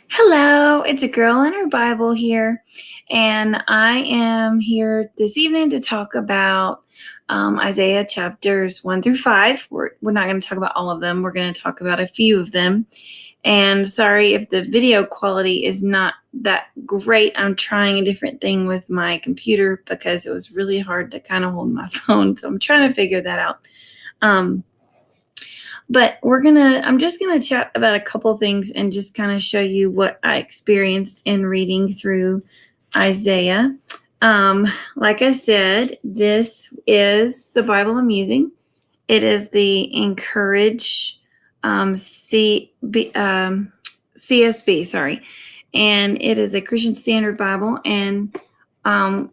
Hello, it's a girl in her Bible here, and I am here this evening to talk about Isaiah chapters 1 through 5. We're not going to talk about all of them, we're going to talk about a few of them. And sorry if the video quality is not that great. I'm trying a different thing with my computer because it was really hard to kind of hold my phone, so I'm trying to figure that out. But I'm just gonna chat about a couple things and just kind of show you what I experienced in reading through Isaiah. Like I said, this is the Bible I'm using. It is the Encourage CSB, sorry, and it is a Christian Standard Bible. And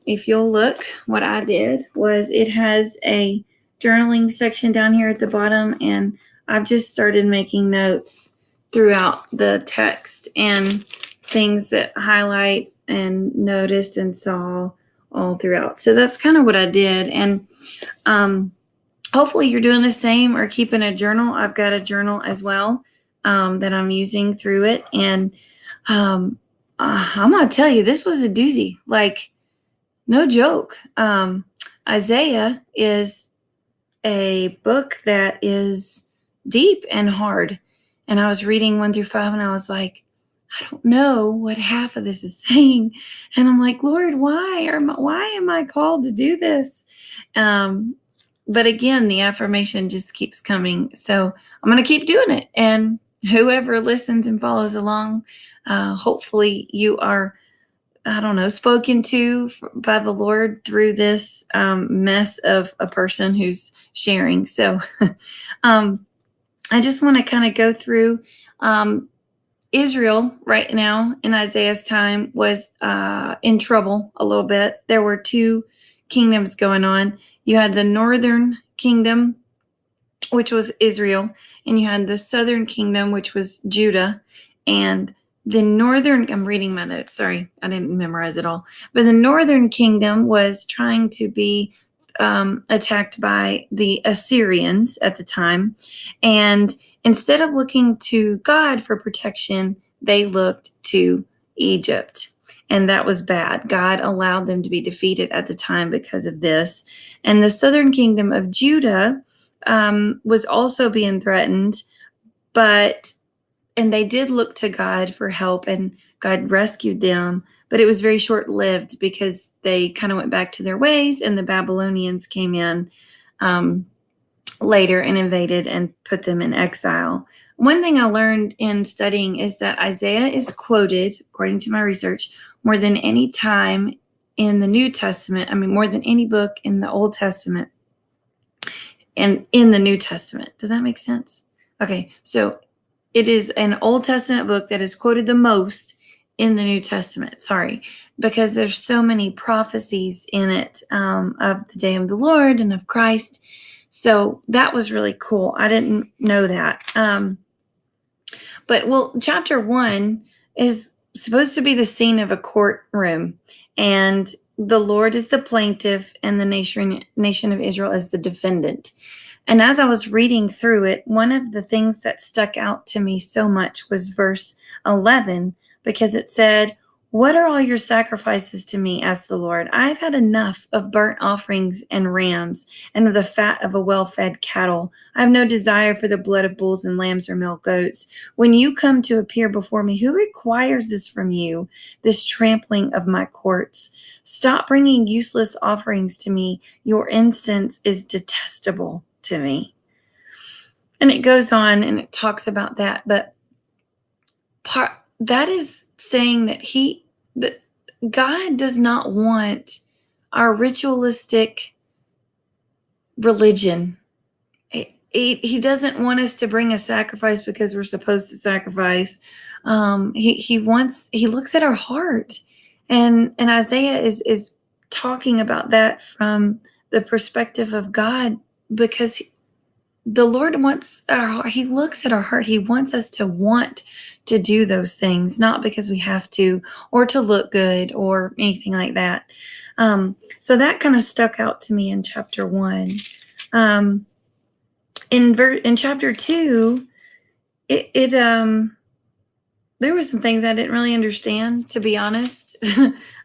if you'll look, what I did was it has a journaling section down here at the bottom, and I've just started making notes throughout the text and things that highlight and noticed and saw all throughout. So that's kind of what I did. And hopefully you're doing the same or keeping a journal. I've got a journal as well that I'm using through it. And I'm going to tell you, this was a doozy. Like, no joke. Isaiah is a book that is deep and hard. And I was reading 1 through 5 and I was like, I don't know what half of this is saying. And I'm like, Lord, why am I called to do this? But again, the affirmation just keeps coming. So I'm going to keep doing it. And whoever listens and follows along, hopefully you are, spoken to by the Lord through this mess of a person who's sharing. So I just want to kind of go through Israel right now in Isaiah's time was in trouble a little bit. There were two kingdoms going on. You had the northern kingdom, which was Israel, and you had the southern kingdom, which was Judah. And I'm reading my notes. Sorry, I didn't memorize it all. But the northern kingdom was trying to be attacked by the Assyrians at the time. And instead of looking to God for protection, they looked to Egypt. And that was bad. God allowed them to be defeated at the time because of this. And the southern kingdom of Judah was also being threatened, and they did look to God for help, and God rescued them, but it was very short-lived because they kind of went back to their ways, and the Babylonians came in later and invaded and put them in exile. One thing I learned in studying is that Isaiah is quoted, according to my research, more than any time in the New Testament. More than any book in the Old Testament and in the New Testament. Does that make sense? Okay, so it is an Old Testament book that is quoted the most in the New Testament. Sorry, because there's so many prophecies in it of the day of the Lord and of Christ. So that was really cool. I didn't know that. Chapter 1 is supposed to be the scene of a courtroom, and the Lord is the plaintiff and the nation of Israel is the defendant. And as I was reading through it, one of the things that stuck out to me so much was verse 11, because it said, "What are all your sacrifices to me?" asked the Lord. "I've had enough of burnt offerings and rams and of the fat of a well-fed cattle. I have no desire for the blood of bulls and lambs or male goats. When you come to appear before me, who requires this from you, this trampling of my courts? Stop bringing useless offerings to me. Your incense is detestable to me." And it goes on and it talks about that, but that is saying that God does not want our ritualistic religion. He doesn't want us to bring a sacrifice because we're supposed to sacrifice. He looks at our heart, and Isaiah is talking about that from the perspective of God, because the Lord wants our heart. He looks at our heart. He wants us to want to do those things, not because we have to, or to look good or anything like that. So that kind of stuck out to me in chapter 1. In chapter 2, there were some things I didn't really understand, to be honest.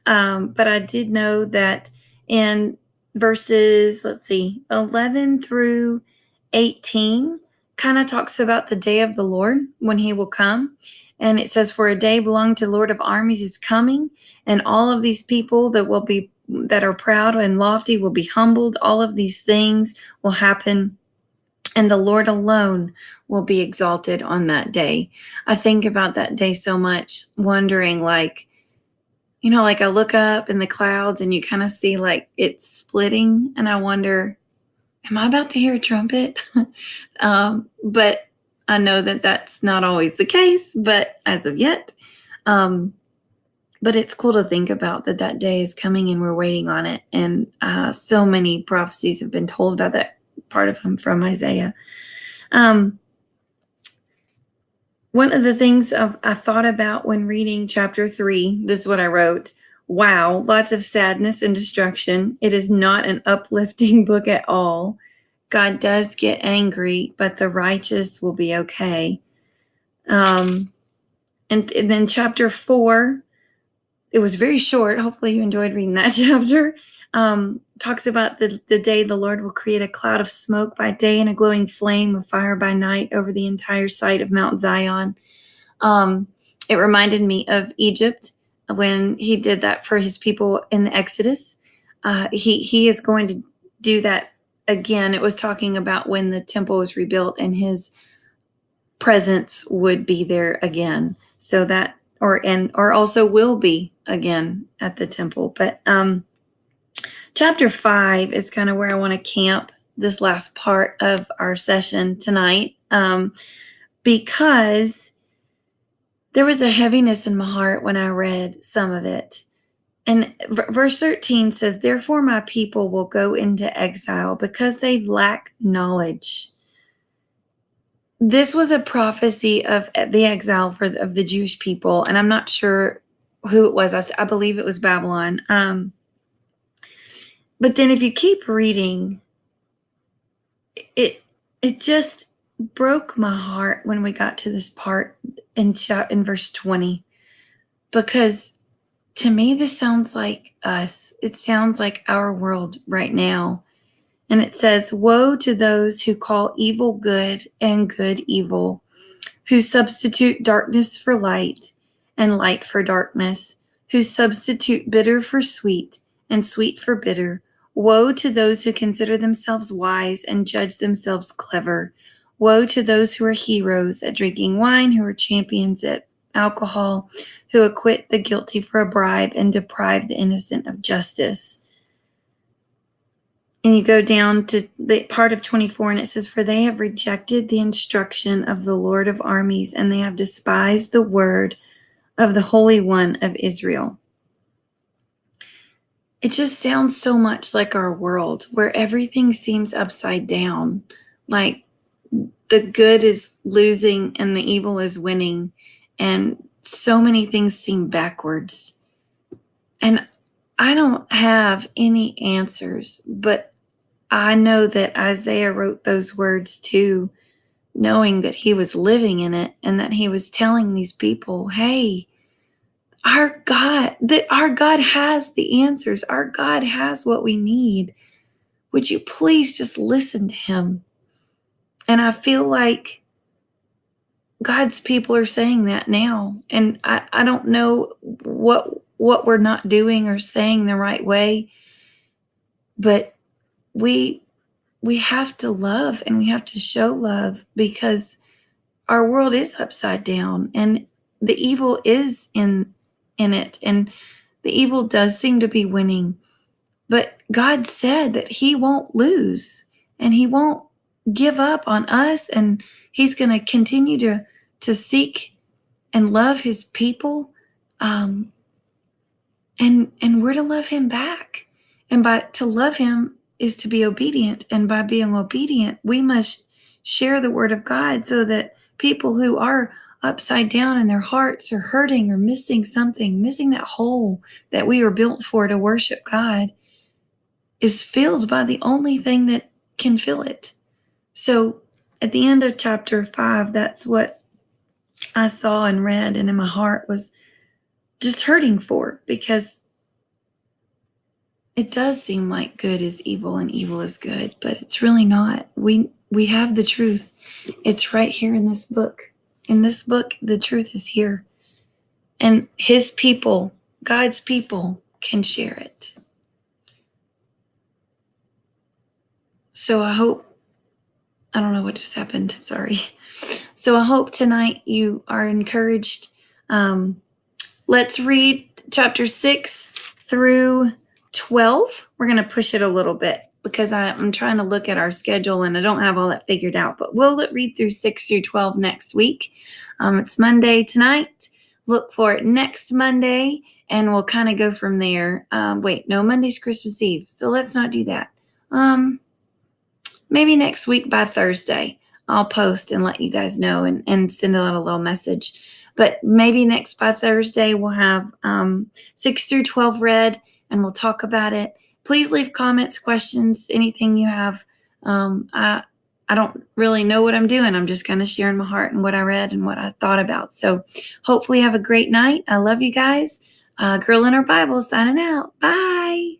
But I did know that in verses, let's see, 11 through 18, kind of talks about the day of the Lord when he will come. And it says, for a day belonging to the Lord of armies is coming, and all of these people that are proud and lofty will be humbled. All of these things will happen, and the Lord alone will be exalted on that day. I think about that day so much, wondering, like, like I look up in the clouds and you kind of see like it's splitting, and I wonder, am I about to hear a trumpet? But I know that that's not always the case, but as of yet. But it's cool to think about that day is coming and we're waiting on it. And so many prophecies have been told about that, part of them from Isaiah. One of the things I thought about when reading chapter 3, this is what I wrote. Wow, lots of sadness and destruction. It is not an uplifting book at all. God does get angry, but the righteous will be okay. And then chapter 4, it was very short. Hopefully you enjoyed reading that chapter. Talks about the day the Lord will create a cloud of smoke by day and a glowing flame of fire by night over the entire site of Mount Zion. It reminded me of Egypt when he did that for his people in the Exodus. He is going to do that again. It was talking about when the temple was rebuilt and his presence would be there again. So that, or also will be again at the temple. But chapter 5 is kind of where I want to camp this last part of our session tonight, because there was a heaviness in my heart when I read some of it. And verse 13 says, therefore my people will go into exile because they lack knowledge. This was a prophecy of the exile of the Jewish people, and I'm not sure who it was. I believe it was Babylon. But then if you keep reading, it just broke my heart when we got to this part in verse 20, because to me this sounds like us. It sounds like our world right now. And it says, woe to those who call evil good and good evil, who substitute darkness for light and light for darkness, who substitute bitter for sweet and sweet for bitter. Woe to those who consider themselves wise and judge themselves clever. Woe to those who are heroes at drinking wine, who are champions at alcohol, who acquit the guilty for a bribe and deprive the innocent of justice. And you go down to the part of 24, and it says, for they have rejected the instruction of the Lord of armies, and they have despised the word of the Holy One of Israel. It just sounds so much like our world, where everything seems upside down, like the good is losing and the evil is winning, and so many things seem backwards. And I don't have any answers, but I know that Isaiah wrote those words too, knowing that he was living in it and that he was telling these people, hey, our God has the answers. Our God has what we need. Would you please just listen to him? And I feel like God's people are saying that now. And I don't know what we're not doing or saying the right way, but we have to love and we have to show love, because our world is upside down and the evil is in it, and the evil does seem to be winning. But God said that he won't lose and he won't give up on us, and he's going to continue to seek and love his people. And we're to love him back. And to love him is to be obedient. And by being obedient, we must share the word of God, so that people who are upside down and their hearts are hurting or missing something, missing that hole that we were built for to worship God, is filled by the only thing that can fill it. So at the end of chapter 5, that's what I saw and read and in my heart was just hurting for, because it does seem like good is evil and evil is good, but it's really not. We have the truth. It's right here in this book. In this book, the truth is here. And his people, God's people, can share it. So I don't know what just happened. Sorry. So I hope tonight you are encouraged. Let's read chapter 6 through 12. We're going to push it a little bit because I'm trying to look at our schedule and I don't have all that figured out. But we'll read through 6 through 12 next week. It's Monday tonight. Look for it next Monday, and we'll kind of go from there. Monday's Christmas Eve, so let's not do that. Maybe next week by Thursday, I'll post and let you guys know and send out a little message. But maybe next by Thursday, we'll have 6 through 12 read, and we'll talk about it. Please leave comments, questions, anything you have. I don't really know what I'm doing. I'm just kind of sharing my heart and what I read and what I thought about. So hopefully have a great night. I love you guys. Girl in Her Bible signing out. Bye.